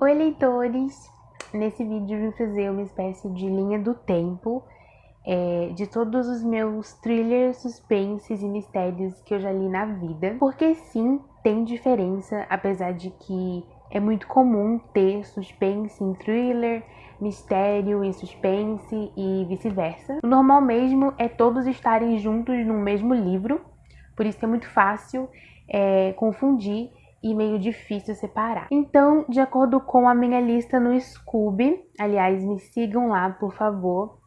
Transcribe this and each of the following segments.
Oi, leitores! Nesse vídeo eu vim fazer uma espécie de linha do tempo de todos os meus thrillers, suspenses e mistérios que eu já li na vida. Porque sim, tem diferença, apesar de que é muito comum ter suspense em thriller, mistério em suspense e vice-versa. O normal mesmo é todos estarem juntos no mesmo livro, por isso que é muito fácil confundir e meio difícil separar. Então, de acordo com a minha lista no Scoob, aliás, me sigam lá, por favor,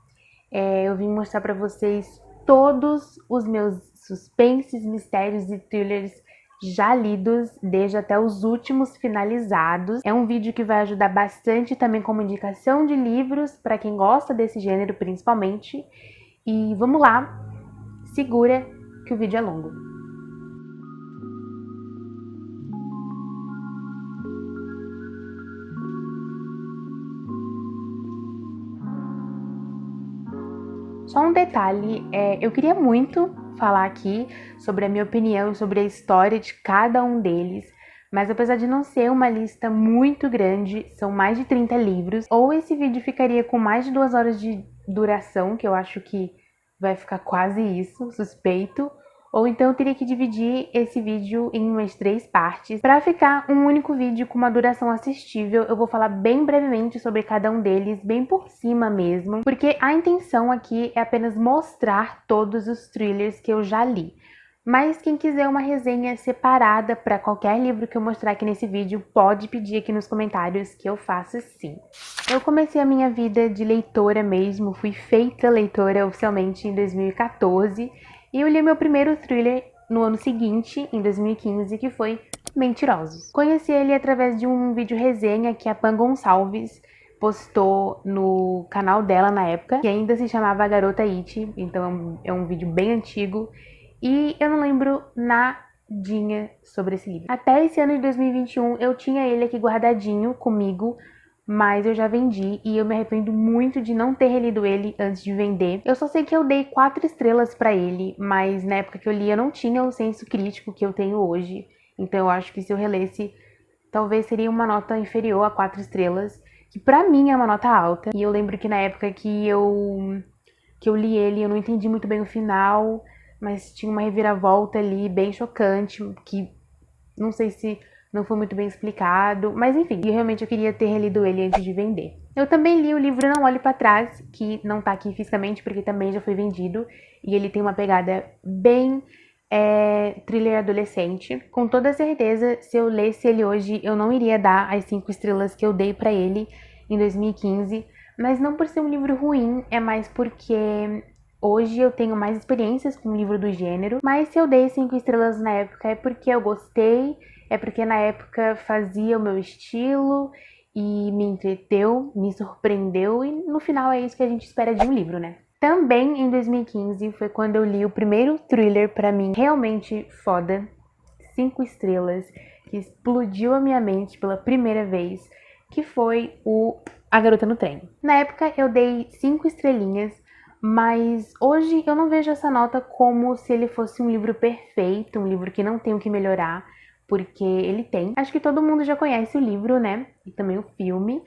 eu vim mostrar pra vocês todos os meus suspenses, mistérios e thrillers já lidos, desde até os últimos finalizados. É um vídeo que vai ajudar bastante também como indicação de livros, para quem gosta desse gênero principalmente. E vamos lá, segura que o vídeo é longo. Só um detalhe, eu queria muito falar aqui sobre a minha opinião, sobre a história de cada um deles, mas apesar de não ser uma lista muito grande, são mais de 30 livros, ou esse vídeo ficaria com mais de 2 horas de duração, que eu acho que vai ficar quase isso, suspeito, ou então eu teria que dividir esse vídeo em umas 3 partes. Para ficar um único vídeo com uma duração assistível, eu vou falar bem brevemente sobre cada um deles, bem por cima mesmo, porque a intenção aqui é apenas mostrar todos os thrillers que eu já li. Mas quem quiser uma resenha separada para qualquer livro que eu mostrar aqui nesse vídeo, pode pedir aqui nos comentários que eu faço sim. Eu comecei a minha vida de leitora mesmo, fui feita leitora oficialmente em 2014, e eu li meu primeiro thriller no ano seguinte, em 2015, que foi Mentirosos. Conheci ele através de um vídeo resenha que a Pan Gonçalves postou no canal dela na época, que ainda se chamava Garota It, então é um vídeo bem antigo, e eu não lembro nadinha sobre esse livro. Até esse ano de 2021 eu tinha ele aqui guardadinho comigo, mas eu já vendi e eu me arrependo muito de não ter relido ele antes de vender. Eu só sei que eu dei 4 estrelas pra ele, mas na época que eu li eu não tinha o senso crítico que eu tenho hoje. Então eu acho que se eu relesse, talvez seria uma nota inferior a 4 estrelas, que pra mim é uma nota alta. E eu lembro que na época que eu li ele, eu não entendi muito bem o final, mas tinha uma reviravolta ali bem chocante, que não sei se não foi muito bem explicado, mas enfim, eu queria ter relido ele antes de vender. Eu também li o livro Não Olhe Pra Trás, que não tá aqui fisicamente porque também já foi vendido, e ele tem uma pegada bem thriller adolescente. Com toda certeza, se eu lesse ele hoje, eu não iria dar as 5 estrelas que eu dei pra ele em 2015, mas não por ser um livro ruim, é mais porque hoje eu tenho mais experiências com um livro do gênero, mas se eu dei 5 estrelas na época é porque eu gostei, é porque na época fazia o meu estilo e me entreteu, me surpreendeu, e no final é isso que a gente espera de um livro, né? Também em 2015 foi quando eu li o primeiro thriller pra mim realmente foda, 5 estrelas, que explodiu a minha mente pela primeira vez, que foi A Garota no Trem. Na época eu dei 5 estrelinhas, mas hoje eu não vejo essa nota como se ele fosse um livro perfeito, um livro que não tem o que melhorar, porque ele tem. Acho que todo mundo já conhece o livro, né? E também o filme,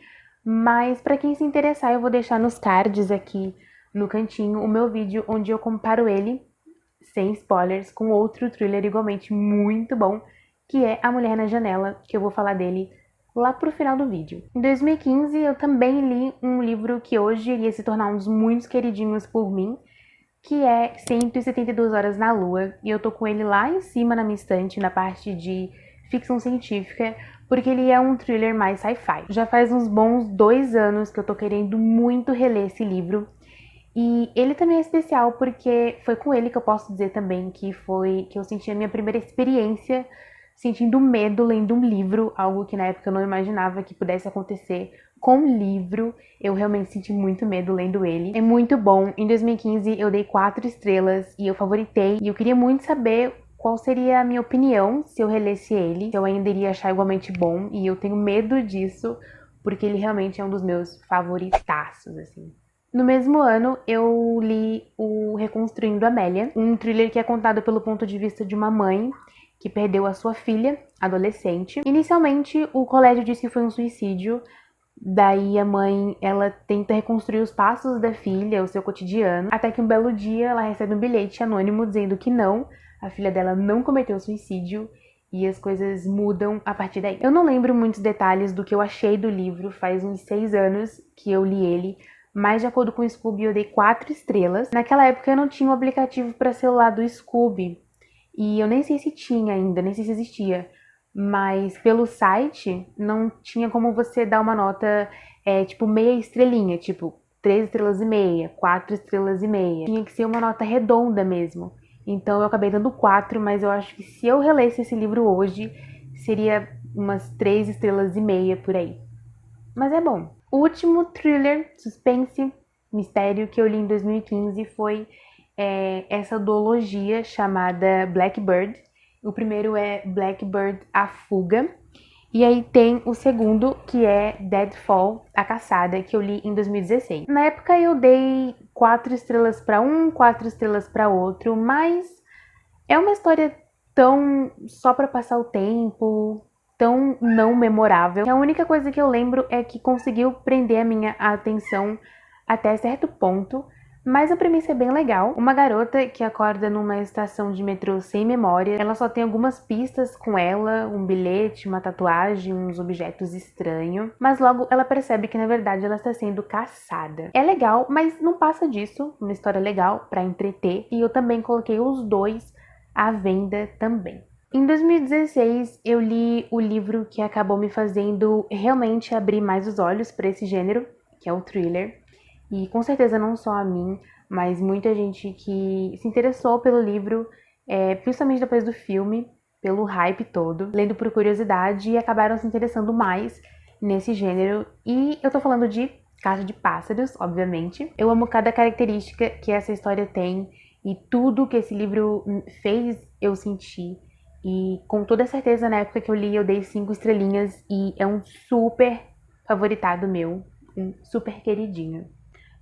mas para quem se interessar eu vou deixar nos cards aqui no cantinho o meu vídeo onde eu comparo ele, sem spoilers, com outro thriller igualmente muito bom, que é A Mulher na Janela, que eu vou falar dele lá pro final do vídeo. Em 2015 eu também li um livro que hoje iria se tornar um dos muitos queridinhos por mim, que é 172 Horas na Lua, e eu tô com ele lá em cima na minha estante, na parte de ficção científica, porque ele é um thriller mais sci-fi. Já faz uns bons 2 anos que eu tô querendo muito reler esse livro, e ele também é especial porque foi com ele que eu posso dizer também que eu senti a minha primeira experiência sentindo medo lendo um livro, algo que na época eu não imaginava que pudesse acontecer com livro. Eu realmente senti muito medo lendo ele. É muito bom. Em 2015 eu dei 4 estrelas e eu favoritei, e eu queria muito saber qual seria a minha opinião se eu relesse ele, se eu ainda iria achar igualmente bom, e eu tenho medo disso, porque ele realmente é um dos meus favoritaços, assim. No mesmo ano, eu li o Reconstruindo Amélia, um thriller que é contado pelo ponto de vista de uma mãe que perdeu a sua filha, adolescente. Inicialmente, o colégio disse que foi um suicídio. Daí a mãe, ela tenta reconstruir os passos da filha, o seu cotidiano, até que um belo dia ela recebe um bilhete anônimo dizendo que não, a filha dela não cometeu suicídio e as coisas mudam a partir daí. Eu não lembro muitos detalhes do que eu achei do livro, faz uns 6 anos que eu li ele, mas de acordo com o Scooby eu dei 4 estrelas. Naquela época eu não tinha um aplicativo para celular do Scooby e eu nem sei se tinha ainda, nem sei se existia. Mas pelo site não tinha como você dar uma nota tipo meia estrelinha, tipo 3 estrelas e meia, 4 estrelas e meia. Tinha que ser uma nota redonda mesmo. Então eu acabei dando 4, mas eu acho que se eu relesse esse livro hoje, seria umas 3 estrelas e meia por aí. Mas é bom. O último thriller, suspense, mistério que eu li em 2015 foi essa duologia chamada Blackbird. O primeiro é Blackbird, A Fuga. E aí tem o segundo, que é Deadfall, A Caçada, que eu li em 2016. Na época eu dei 4 estrelas para um, 4 estrelas para outro, mas é uma história tão só para passar o tempo, tão não memorável. A única coisa que eu lembro é que conseguiu prender a minha atenção até certo ponto. Mas a premissa é bem legal. Uma garota que acorda numa estação de metrô sem memória. Ela só tem algumas pistas com ela, um bilhete, uma tatuagem, uns objetos estranhos. Mas logo ela percebe que na verdade ela está sendo caçada. É legal, mas não passa disso. Uma história legal para entreter. E eu também coloquei os dois à venda também. Em 2016 eu li o livro que acabou me fazendo realmente abrir mais os olhos para esse gênero, que é o thriller. E com certeza não só a mim, mas muita gente que se interessou pelo livro, principalmente depois do filme, pelo hype todo, lendo por curiosidade e acabaram se interessando mais nesse gênero. E eu tô falando de Casa de Pássaros, obviamente. Eu amo cada característica que essa história tem e tudo que esse livro fez eu sentir. E com toda certeza, na época que eu li, eu dei 5 estrelinhas e é um super favoritado meu, um super queridinho.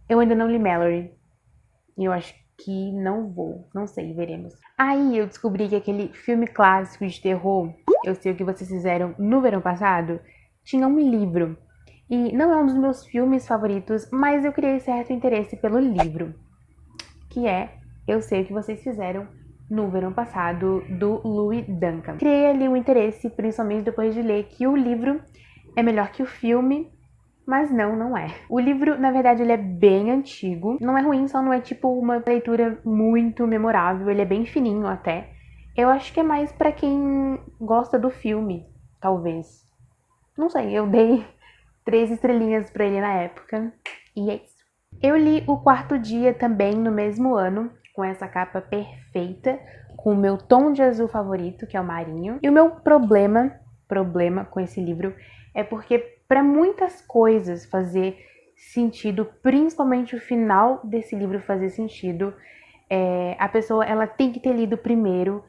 Eu ainda não li Mallory. E eu acho que não vou. Não sei, veremos. Aí eu descobri que aquele filme clássico de terror, Eu Sei O Que Vocês Fizeram no verão passado, tinha um livro. E não é um dos meus filmes favoritos, mas eu criei certo interesse pelo livro. Que é Eu Sei O Que Vocês Fizeram no verão passado, do Louis Duncan. Criei ali um interesse, principalmente depois de ler que o livro é melhor que o filme. Mas não é. O livro, na verdade, ele é bem antigo. Não é ruim, só não é tipo uma leitura muito memorável. Ele é bem fininho até. Eu acho que é mais pra quem gosta do filme, talvez. Não sei, eu dei 3 estrelinhas pra ele na época. E é isso. Eu li O Quarto Dia também no mesmo ano, com essa capa perfeita, com o meu tom de azul favorito, que é o marinho. E o meu problema com esse livro é porque para muitas coisas fazer sentido, principalmente o final desse livro fazer sentido, a pessoa ela tem que ter lido primeiro,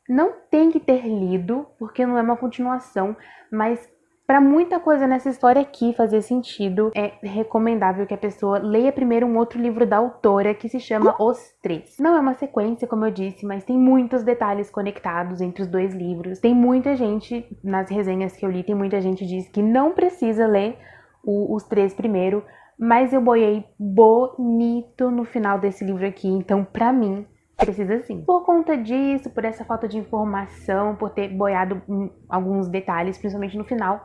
não tem que ter lido, porque não é uma continuação, mas para muita coisa nessa história aqui fazer sentido, é recomendável que a pessoa leia primeiro um outro livro da autora que se chama Os Três. Não é uma sequência, como eu disse, mas tem muitos detalhes conectados entre os dois livros. Tem muita gente, nas resenhas que eu li, tem muita gente que diz que não precisa ler Os Três primeiro, mas eu boiei bonito no final desse livro aqui, então pra mim precisa sim. Por conta disso, por essa falta de informação, por ter boiado alguns detalhes, principalmente no final,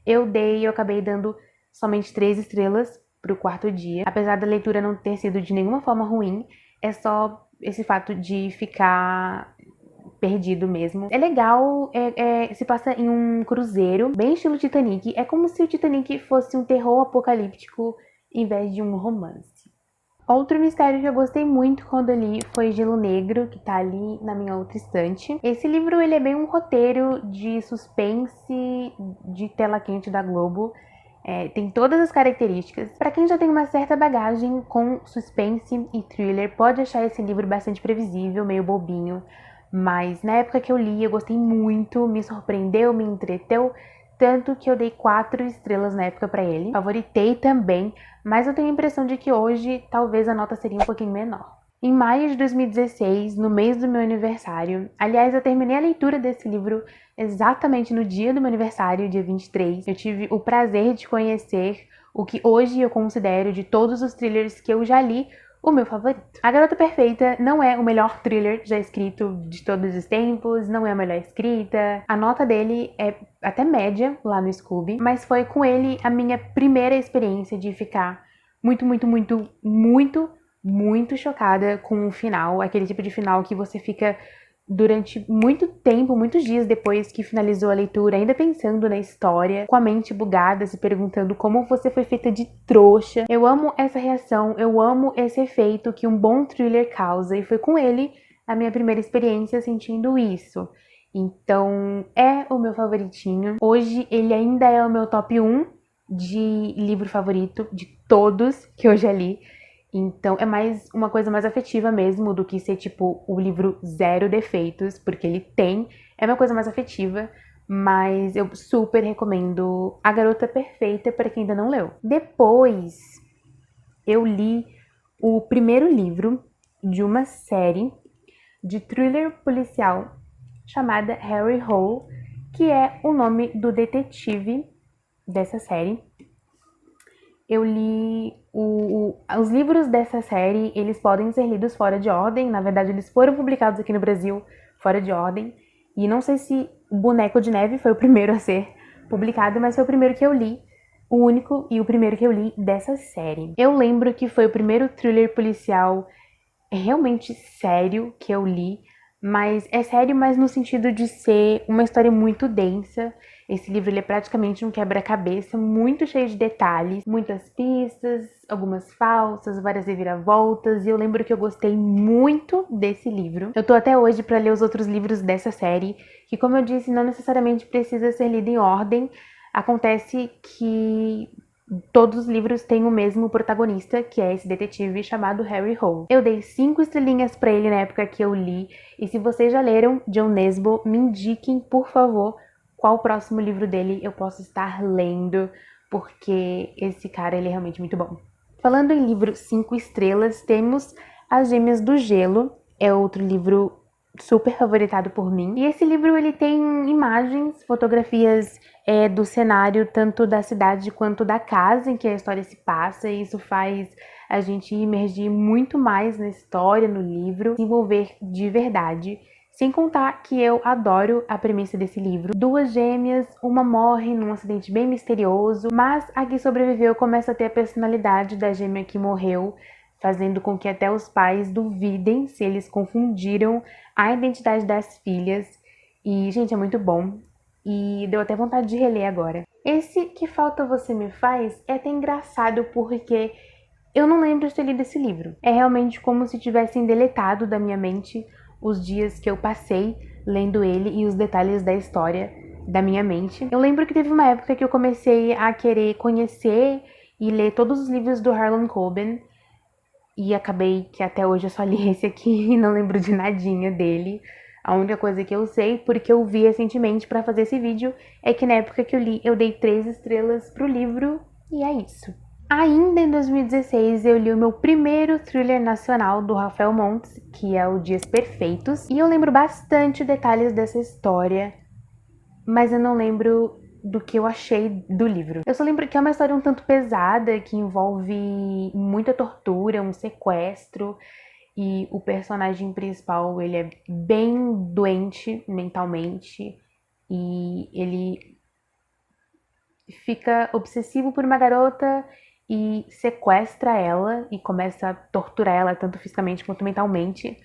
eu acabei dando somente 3 estrelas pro quarto dia. Apesar da leitura não ter sido de nenhuma forma ruim, é só esse fato de ficar perdido mesmo. É legal, se passa em um cruzeiro, bem estilo Titanic. É como se o Titanic fosse um terror apocalíptico em vez de um romance. Outro mistério que eu gostei muito quando eu li foi Gelo Negro, que tá ali na minha outra estante. Esse livro ele é bem um roteiro de suspense de tela quente da Globo. Tem todas as características. Para quem já tem uma certa bagagem com suspense e thriller, pode achar esse livro bastante previsível, meio bobinho. Mas na época que eu li, eu gostei muito, me surpreendeu, me entreteu. Tanto que eu dei 4 estrelas na época pra ele. Favoritei também, mas eu tenho a impressão de que hoje talvez a nota seria um pouquinho menor. Em maio de 2016, no mês do meu aniversário, aliás, eu terminei a leitura desse livro exatamente no dia do meu aniversário, dia 23. Eu tive o prazer de conhecer o que hoje eu considero, de todos os thrillers que eu já li, o meu favorito. A Garota Perfeita não é o melhor thriller já escrito de todos os tempos, não é a melhor escrita. A nota dele é até média lá no Scooby, mas foi com ele a minha primeira experiência de ficar muito chocada com o final, aquele tipo de final que você fica durante muito tempo, muitos dias depois que finalizou a leitura, ainda pensando na história, com a mente bugada, se perguntando como você foi feita de trouxa. Eu amo essa reação, eu amo esse efeito que um bom thriller causa, e foi com ele a minha primeira experiência sentindo isso. Então, é o meu favoritinho. Hoje ele ainda é o meu top 1 de livro favorito de todos que eu já li. Então é mais uma coisa mais afetiva mesmo do que ser tipo o livro zero defeitos, porque ele tem, é uma coisa mais afetiva, mas eu super recomendo A Garota Perfeita para quem ainda não leu. Depois eu li o primeiro livro de uma série de thriller policial chamada Harry Hole, que é o nome do detetive dessa série. Eu li os livros dessa série, eles podem ser lidos fora de ordem. Na verdade, eles foram publicados aqui no Brasil fora de ordem. E não sei se o Boneco de Neve foi o primeiro a ser publicado, mas foi o primeiro que eu li, o único e o primeiro que eu li dessa série. Eu lembro que foi o primeiro thriller policial realmente sério que eu li, mas é sério, mas no sentido de ser uma história muito densa. Esse livro ele é praticamente um quebra-cabeça, muito cheio de detalhes, muitas pistas, algumas falsas, várias reviravoltas, e eu lembro que eu gostei muito desse livro. Eu tô até hoje para ler os outros livros dessa série, que, como eu disse, não necessariamente precisa ser lido em ordem. Acontece que todos os livros têm o mesmo protagonista, que é esse detetive chamado Harry Hole. Eu dei 5 estrelinhas pra ele na época que eu li, e se vocês já leram John Nesbo, me indiquem, por favor, qual o próximo livro dele eu posso estar lendo, porque esse cara ele é realmente muito bom. Falando em livro 5 estrelas, temos As Gêmeas do Gelo, é outro livro super favoritado por mim. E esse livro ele tem imagens, fotografias do cenário, tanto da cidade quanto da casa em que a história se passa, e isso faz a gente imergir muito mais na história, no livro, se envolver de verdade. Sem contar que eu adoro a premissa desse livro. 2 gêmeas, uma morre num acidente bem misterioso, mas a que sobreviveu começa a ter a personalidade da gêmea que morreu, fazendo com que até os pais duvidem se eles confundiram a identidade das filhas. E, gente, é muito bom. E deu até vontade de reler agora. Esse Que Falta Você Me Faz é até engraçado porque eu não lembro de ter lido esse livro. É realmente como se tivessem deletado da minha mente os dias que eu passei lendo ele e os detalhes da história da minha mente. Eu lembro que teve uma época que eu comecei a querer conhecer e ler todos os livros do Harlan Coben, e acabei que até hoje eu só li esse aqui e não lembro de nadinha dele. A única coisa que eu sei, porque eu vi recentemente pra fazer esse vídeo, é que na época que eu li, eu dei 3 estrelas pro livro, e é isso. Ainda em 2016, eu li o meu primeiro thriller nacional do Rafael Montes, que é o Dias Perfeitos, e eu lembro bastante detalhes dessa história, mas eu não lembro do que eu achei do livro. Eu só lembro que é uma história um tanto pesada, que envolve muita tortura, um sequestro, e o personagem principal, ele é bem doente mentalmente, e ele fica obsessivo por uma garota e sequestra ela e começa a torturar ela tanto fisicamente quanto mentalmente.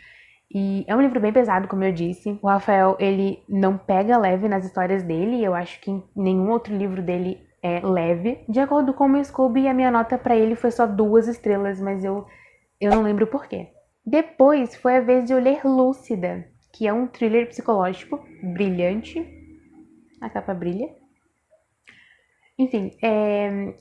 E é um livro bem pesado, como eu disse. O Rafael, ele não pega leve nas histórias dele. Eu acho que nenhum outro livro dele é leve. De acordo com o Scooby, a minha nota pra ele foi só 2 estrelas, mas eu não lembro por quê. Depois foi a vez de eu ler Lúcida, que é um thriller psicológico brilhante. A capa brilha. Enfim,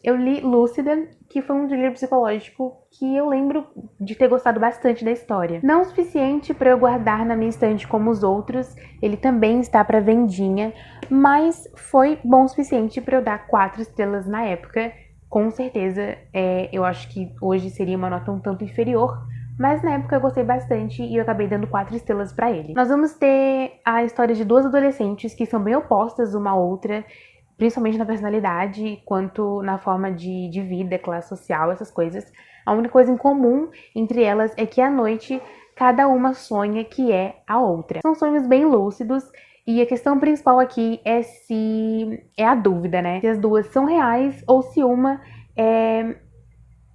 eu li Lúcida, que foi um thriller psicológico que eu lembro de ter gostado bastante da história. Não o suficiente para eu guardar na minha estante como os outros, ele também está para vendinha, mas foi bom o suficiente para eu dar 4 estrelas na época. Com certeza, eu acho que hoje seria uma nota um tanto inferior, mas na época eu gostei bastante e eu acabei dando 4 estrelas pra ele. Nós vamos ter a história de duas adolescentes que são bem opostas uma à outra, principalmente na personalidade, quanto na forma de vida, classe social, essas coisas. A única coisa em comum entre elas é que à noite cada uma sonha que é a outra. São sonhos bem lúcidos e a questão principal aqui é se é a dúvida, né? Se as duas são reais ou se uma é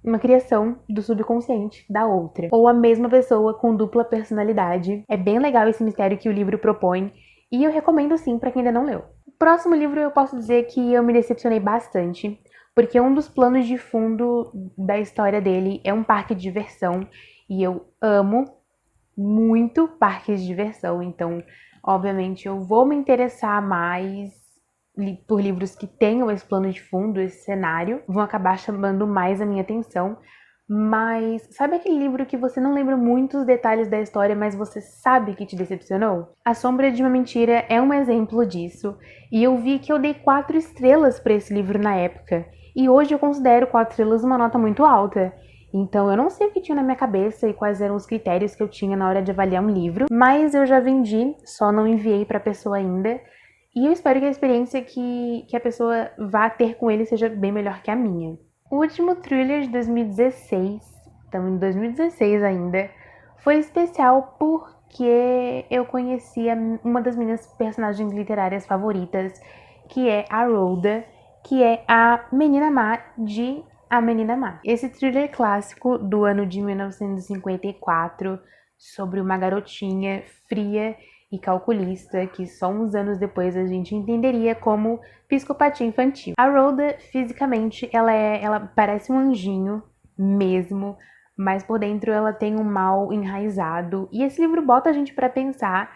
uma criação do subconsciente da outra, ou a mesma pessoa com dupla personalidade. É bem legal esse mistério que o livro propõe e eu recomendo sim para quem ainda não leu. O próximo livro eu posso dizer que eu me decepcionei bastante, porque um dos planos de fundo da história dele é um parque de diversão e eu amo muito parques de diversão, então obviamente eu vou me interessar mais por livros que tenham esse plano de fundo, esse cenário, vão acabar chamando mais a minha atenção. Mas sabe aquele livro que você não lembra muitos detalhes da história, mas você sabe que te decepcionou? A Sombra de uma Mentira é um exemplo disso, e eu vi que eu dei 4 estrelas para esse livro na época, e hoje eu considero 4 estrelas uma nota muito alta. Então eu não sei o que tinha na minha cabeça e quais eram os critérios que eu tinha na hora de avaliar um livro, mas eu já vendi, só não enviei para a pessoa ainda. E eu espero que a experiência que a pessoa vá ter com ele seja bem melhor que a minha. O último thriller de 2016, estamos em 2016 ainda, foi especial porque eu conhecia uma das minhas personagens literárias favoritas, que é a Rhoda, que é a Menina Má de A Menina Má. Esse thriller clássico do ano de 1954, sobre uma garotinha fria e calculista que só uns anos depois a gente entenderia como psicopatia infantil. A Rhoda, fisicamente, ela parece um anjinho mesmo, mas por dentro ela tem um mal enraizado. E esse livro bota a gente para pensar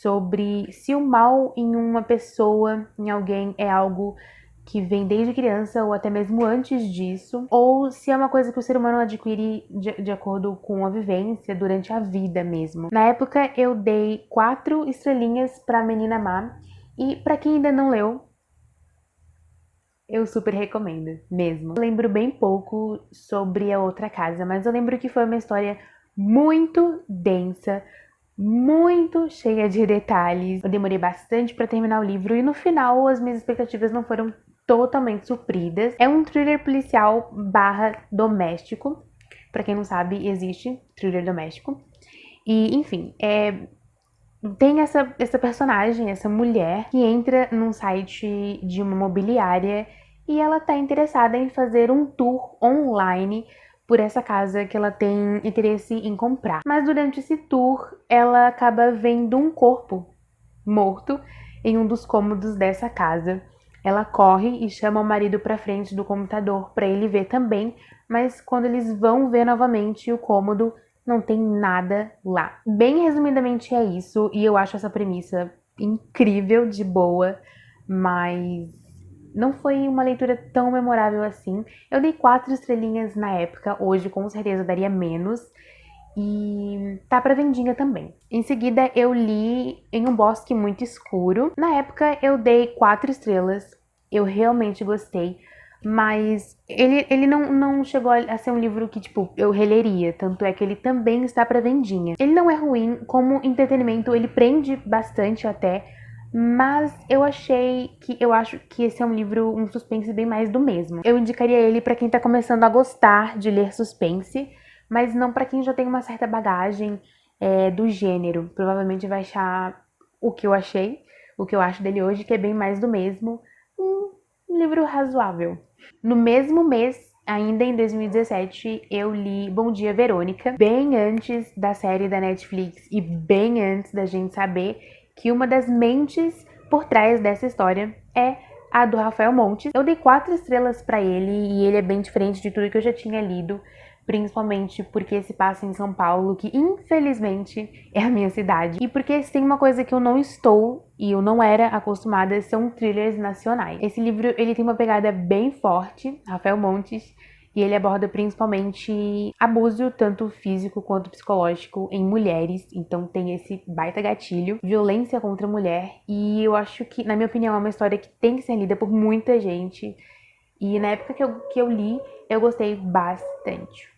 sobre se o mal em uma pessoa, em alguém, é algo que vem desde criança ou até mesmo antes disso, ou se é uma coisa que o ser humano adquire de acordo com a vivência durante a vida mesmo. Na época eu dei 4 estrelinhas pra Menina Má, e pra quem ainda não leu, eu super recomendo, mesmo. Eu lembro bem pouco sobre a outra casa, mas eu lembro que foi uma história muito densa, muito cheia de detalhes. Eu demorei bastante pra terminar o livro e no final as minhas expectativas não foram totalmente supridas. É um thriller policial barra doméstico. Pra quem não sabe, existe thriller doméstico. E, enfim, tem essa personagem, essa mulher, que entra num site de uma imobiliária e ela tá interessada em fazer um tour online por essa casa que ela tem interesse em comprar. Mas durante esse tour, ela acaba vendo um corpo morto em um dos cômodos dessa casa. Ela corre e chama o marido para frente do computador para ele ver também, mas quando eles vão ver novamente o cômodo, não tem nada lá. Bem resumidamente é isso, e eu acho essa premissa incrível, de boa, mas não foi uma leitura tão memorável assim. Eu dei 4 estrelinhas na época, hoje com certeza daria menos. E tá pra vendinha também. Em seguida eu li Em um Bosque Muito Escuro. Na época eu dei 4 estrelas. Eu realmente gostei. Mas ele não chegou a ser um livro que, tipo, eu releria. Tanto é que ele também está pra vendinha. Ele não é ruim, como entretenimento, ele prende bastante até. Mas eu acho que esse é um livro, um suspense bem mais do mesmo. Eu indicaria ele pra quem tá começando a gostar de ler suspense, mas não pra quem já tem uma certa bagagem do gênero. Provavelmente vai achar o que eu achei, o que eu acho dele hoje, que é bem mais do mesmo. Um livro razoável. No mesmo mês, ainda em 2017, eu li Bom Dia, Verônica, bem antes da série da Netflix e bem antes da gente saber que uma das mentes por trás dessa história é a do Rafael Montes. Eu dei 4 estrelas pra ele e ele é bem diferente de tudo que eu já tinha lido, principalmente porque se passa em São Paulo, que infelizmente é a minha cidade, e porque se tem uma coisa que eu não estou e eu não era acostumada, são thrillers nacionais. Esse livro, ele tem uma pegada bem forte, Rafael Montes, e ele aborda principalmente abuso, tanto físico quanto psicológico, em mulheres. Então tem esse baita gatilho, violência contra a mulher. E eu acho que, na minha opinião, é uma história que tem que ser lida por muita gente. E na época que eu li, eu gostei bastante.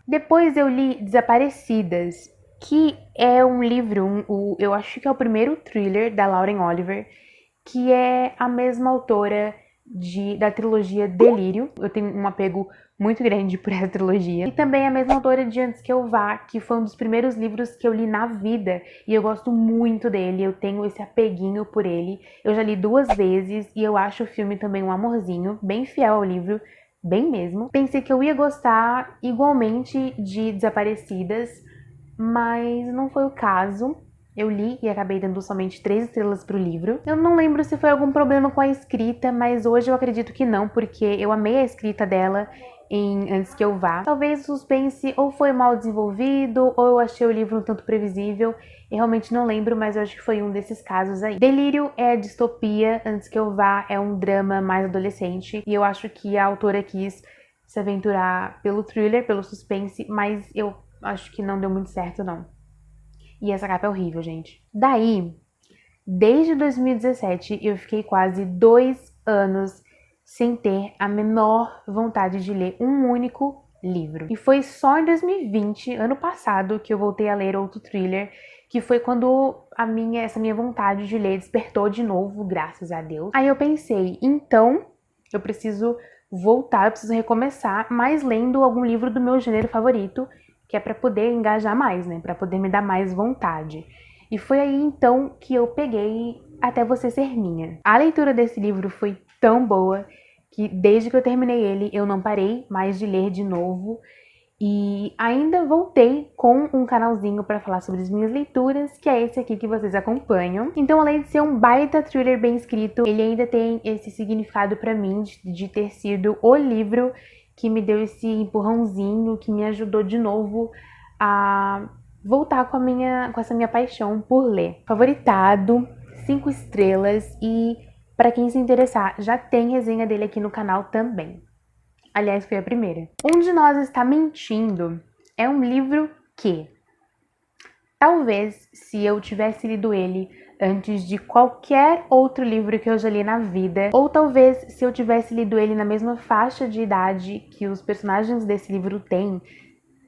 Depois eu li Desaparecidas, que é um livro, eu acho que é o primeiro thriller da Lauren Oliver, que é a mesma autora da trilogia Delírio. Eu tenho um apego muito grande por essa trilogia. E também a mesma autora de Antes que Eu Vá, que foi um dos primeiros livros que eu li na vida. E eu gosto muito dele, eu tenho esse apeguinho por ele. Eu já li 2 vezes e eu acho o filme também um amorzinho, bem fiel ao livro, bem mesmo. Pensei que eu ia gostar igualmente de Desaparecidas, mas não foi o caso. Eu li e acabei dando somente 3 estrelas pro livro. Eu não lembro se foi algum problema com a escrita, mas hoje eu acredito que não, porque eu amei a escrita dela em Antes que Eu Vá. Talvez o suspense ou foi mal desenvolvido, ou eu achei o livro um tanto previsível. Eu realmente não lembro, mas eu acho que foi um desses casos aí. Delírio é distopia, Antes que Eu Vá é um drama mais adolescente, e eu acho que a autora quis se aventurar pelo thriller, pelo suspense, mas eu acho que não deu muito certo, não. E essa capa é horrível, gente. Daí, desde 2017, eu fiquei quase 2 anos sem ter a menor vontade de ler um único livro. E foi só em 2020, ano passado, que eu voltei a ler outro thriller, que foi quando essa minha vontade de ler despertou de novo, graças a Deus. Aí eu pensei, então eu preciso voltar, eu preciso recomeçar, mas lendo algum livro do meu gênero favorito, que é para poder engajar mais, né? Para poder me dar mais vontade. E foi aí então que eu peguei Até Você Ser Minha. A leitura desse livro foi tão boa que desde que eu terminei ele eu não parei mais de ler de novo. E ainda voltei com um canalzinho para falar sobre as minhas leituras, que é esse aqui que vocês acompanham. Então, além de ser um baita thriller bem escrito, ele ainda tem esse significado para mim de ter sido o livro que me deu esse empurrãozinho, que me ajudou de novo a voltar com essa minha paixão por ler. Favoritado, 5 estrelas, e para quem se interessar, já tem resenha dele aqui no canal também. Aliás, foi a primeira. Um de Nós Está Mentindo é um livro que, talvez, se eu tivesse lido ele antes de qualquer outro livro que eu já li na vida, ou talvez se eu tivesse lido ele na mesma faixa de idade que os personagens desse livro têm,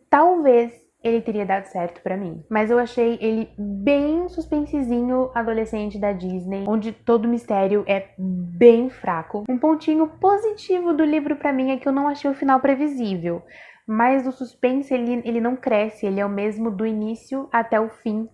talvez ele teria dado certo pra mim. Mas eu achei ele bem suspensezinho adolescente da Disney, onde todo o mistério é bem fraco. Um pontinho positivo do livro pra mim é que eu não achei o final previsível, mas o suspense ele não cresce, ele é o mesmo do início até o fim.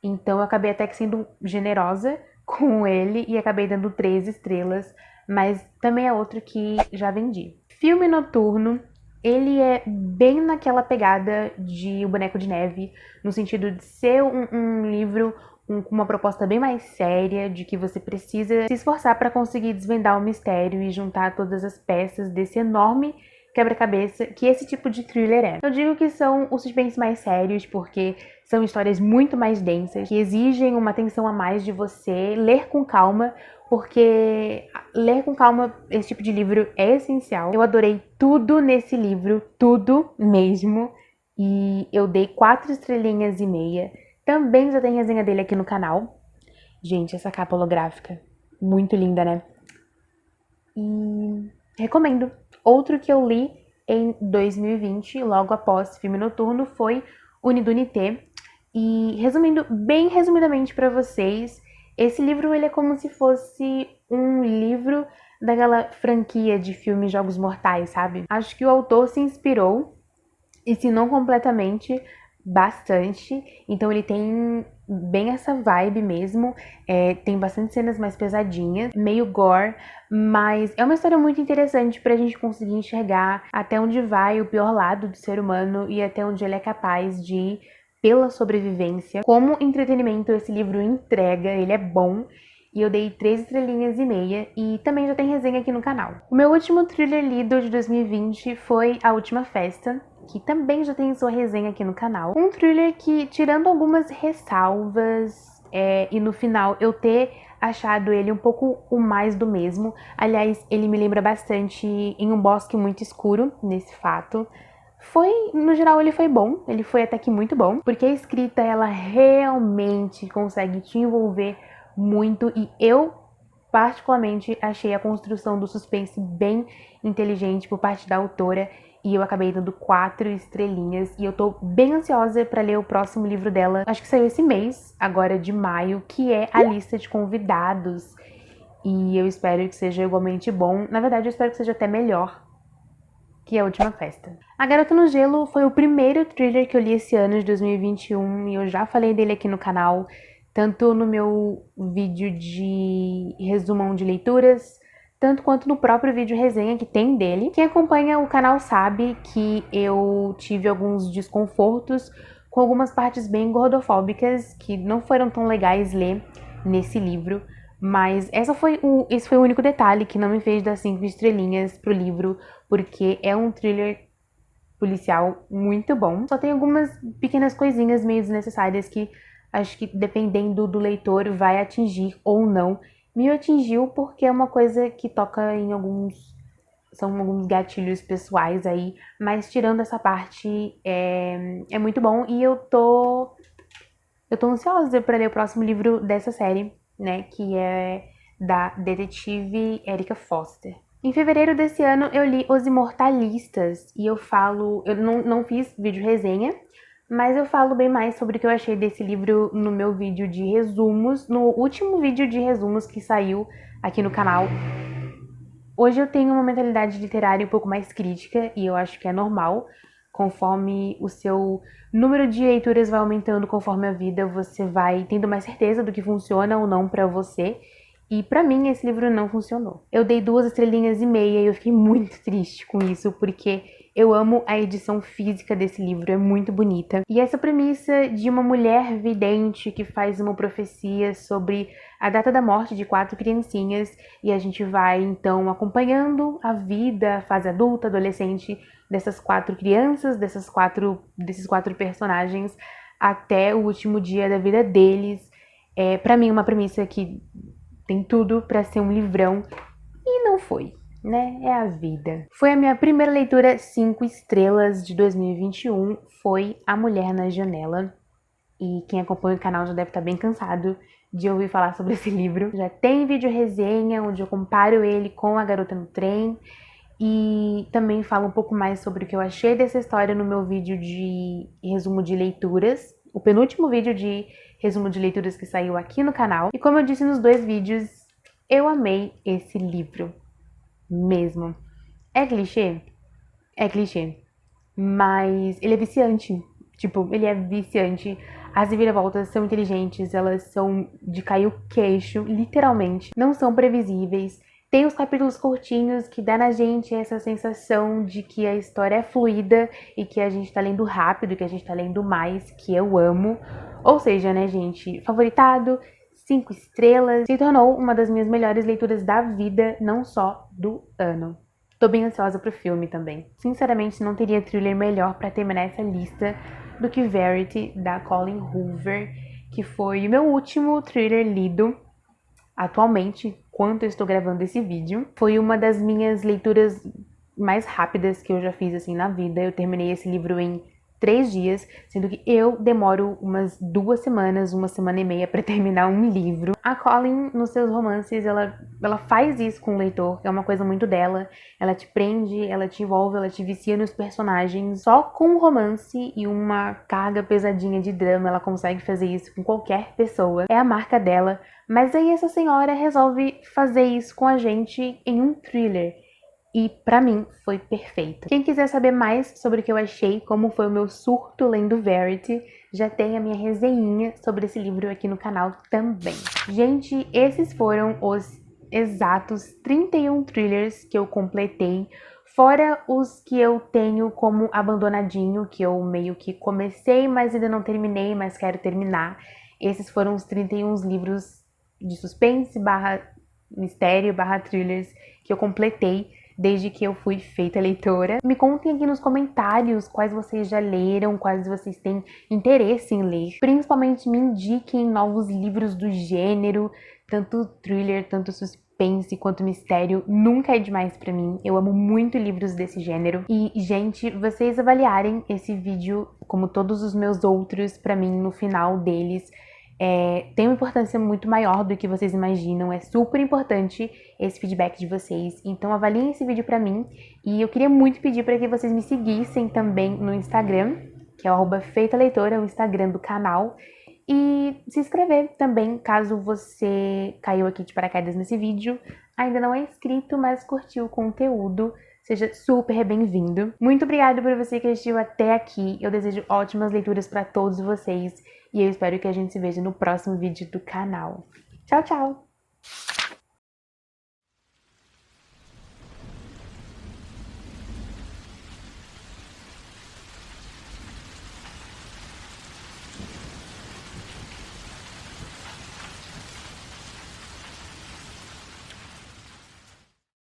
Então eu acabei até que sendo generosa com ele e acabei dando 3 estrelas, mas também é outro que já vendi. Filme Noturno, ele é bem naquela pegada de O Boneco de Neve, no sentido de ser um livro com uma proposta bem mais séria, de que você precisa se esforçar para conseguir desvendar o mistério e juntar todas as peças desse enorme quebra-cabeça que esse tipo de thriller é. Eu digo que são os suspense mais sérios, porque são histórias muito mais densas, que exigem uma atenção a mais de você, ler com calma, porque ler com calma esse tipo de livro é essencial. Eu adorei tudo nesse livro, tudo mesmo, e eu dei 4 estrelinhas e meia. Também já tem resenha dele aqui no canal. Gente, essa capa holográfica, muito linda, né? E recomendo. Outro que eu li em 2020, logo após Filme Noturno, foi Unidunité. E resumindo, bem resumidamente para vocês, esse livro ele é como se fosse um livro daquela franquia de filmes Jogos Mortais, sabe? Acho que o autor se inspirou, e se não completamente, bastante. Então ele tem bem essa vibe mesmo, tem bastante cenas mais pesadinhas, meio gore, mas é uma história muito interessante pra gente conseguir enxergar até onde vai o pior lado do ser humano e até onde ele é capaz de ir pela sobrevivência. Como entretenimento esse livro entrega, ele é bom. E eu dei 3 estrelinhas e meia, e também já tem resenha aqui no canal. O meu último thriller lido de 2020 foi A Última Festa, que também já tem sua resenha aqui no canal. Um thriller que, tirando algumas ressalvas, e no final eu ter achado ele um pouco o mais do mesmo. Aliás, ele me lembra bastante Em um Bosque Muito Escuro, nesse fato. No geral, ele foi bom, ele foi até que muito bom, porque a escrita, ela realmente consegue te envolver muito, e eu particularmente achei a construção do suspense bem inteligente por parte da autora. e eu acabei dando 4 estrelinhas. E eu tô bem ansiosa pra ler o próximo livro dela. Acho que saiu esse mês, agora de maio, que é A Lista de Convidados. E eu espero que seja igualmente bom. Na verdade, eu espero que seja até melhor que A Última Festa. A Garota no Gelo foi o primeiro thriller que eu li esse ano de 2021 e eu já falei dele aqui no canal, tanto no meu vídeo de resumão de leituras, tanto quanto no próprio vídeo resenha que tem dele. Quem acompanha o canal sabe que eu tive alguns desconfortos com algumas partes bem gordofóbicas que não foram tão legais ler nesse livro, mas esse foi o único detalhe que não me fez dar 5 estrelinhas pro livro, porque é um thriller policial muito bom. Só tem algumas pequenas coisinhas meio desnecessárias que acho que dependendo do leitor vai atingir ou não. Me atingiu porque é uma coisa que toca em são alguns gatilhos pessoais aí, mas tirando essa parte é muito bom e eu tô ansiosa para ler o próximo livro dessa série, né, que é da detetive Erica Foster. Em fevereiro desse ano eu li Os Imortalistas e eu não fiz vídeo resenha, mas eu falo bem mais sobre o que eu achei desse livro no meu vídeo de resumos, no último vídeo de resumos que saiu aqui no canal. Hoje eu tenho uma mentalidade literária um pouco mais crítica e eu acho que é normal. Conforme o seu número de leituras vai aumentando conforme a vida, você vai tendo mais certeza do que funciona ou não pra você. E pra mim esse livro não funcionou. Eu dei 2 estrelinhas e meia e eu fiquei muito triste com isso, porque eu amo a edição física desse livro, é muito bonita. E essa premissa de uma mulher vidente que faz uma profecia sobre a data da morte de 4 criancinhas, e a gente vai então acompanhando a vida, a fase adulta, adolescente dessas 4 crianças, desses 4 personagens até o último dia da vida deles. Pra mim uma premissa que tem tudo pra ser um livrão e não foi, né? É a vida. Foi a minha primeira leitura 5 estrelas de 2021, foi A Mulher na Janela. E quem acompanha o canal já deve estar bem cansado de ouvir falar sobre esse livro. Já tem vídeo resenha onde eu comparo ele com A Garota no Trem. E também falo um pouco mais sobre o que eu achei dessa história no meu vídeo de resumo de leituras. O penúltimo vídeo de resumo de leituras que saiu aqui no canal. E como eu disse nos 2 vídeos, eu amei esse livro. Mesmo. É clichê? É clichê. Mas ele é viciante. Tipo, ele é viciante. As reviravoltas são inteligentes, elas são de cair o queixo, literalmente. Não são previsíveis. Tem os capítulos curtinhos que dá na gente essa sensação de que a história é fluida e que a gente tá lendo rápido, que a gente tá lendo mais, que eu amo. Ou seja, né, gente, favoritado, 5 estrelas, se tornou uma das minhas melhores leituras da vida, não só do ano. Tô bem ansiosa pro filme também. Sinceramente, não teria thriller melhor pra terminar essa lista do que Verity, da Colleen Hoover, que foi o meu último thriller lido atualmente, quando eu estou gravando esse vídeo. Foi uma das minhas leituras mais rápidas que eu já fiz assim na vida. Eu terminei esse livro em 3 dias, sendo que eu demoro umas 2 semanas, 1 semana e meia pra terminar um livro. A Colleen, nos seus romances, ela faz isso com o leitor, é uma coisa muito dela. Ela te prende, ela te envolve, ela te vicia nos personagens. Só com um romance e uma carga pesadinha de drama, ela consegue fazer isso com qualquer pessoa. É a marca dela. Mas aí essa senhora resolve fazer isso com a gente em um thriller. E pra mim foi perfeito. Quem quiser saber mais sobre o que eu achei, como foi o meu surto lendo Verity, já tem a minha resenhinha sobre esse livro aqui no canal também. Gente, esses foram os exatos 31 thrillers que eu completei, fora os que eu tenho como abandonadinho, que eu meio que comecei, mas ainda não terminei, mas quero terminar. Esses foram os 31 livros de suspense / mistério / thrillers que eu completei desde que eu fui feita leitora. Me contem aqui nos comentários quais vocês já leram, quais vocês têm interesse em ler. Principalmente me indiquem novos livros do gênero, tanto thriller, tanto suspense quanto mistério. Nunca é demais pra mim. Eu amo muito livros desse gênero. E, gente, vocês avaliarem esse vídeo, como todos os meus outros, pra mim, no final deles, tem uma importância muito maior do que vocês imaginam. É super importante esse feedback de vocês. Então avaliem esse vídeo pra mim. E eu queria muito pedir para que vocês me seguissem também no Instagram, que é o @feitaleitora, o Instagram do canal. E se inscrever também, caso você caiu aqui de paraquedas nesse vídeo, ainda não é inscrito, mas curtiu o conteúdo, seja super bem-vindo. Muito obrigada por você que assistiu até aqui. Eu desejo ótimas leituras para todos vocês e eu espero que a gente se veja no próximo vídeo do canal. Tchau, tchau!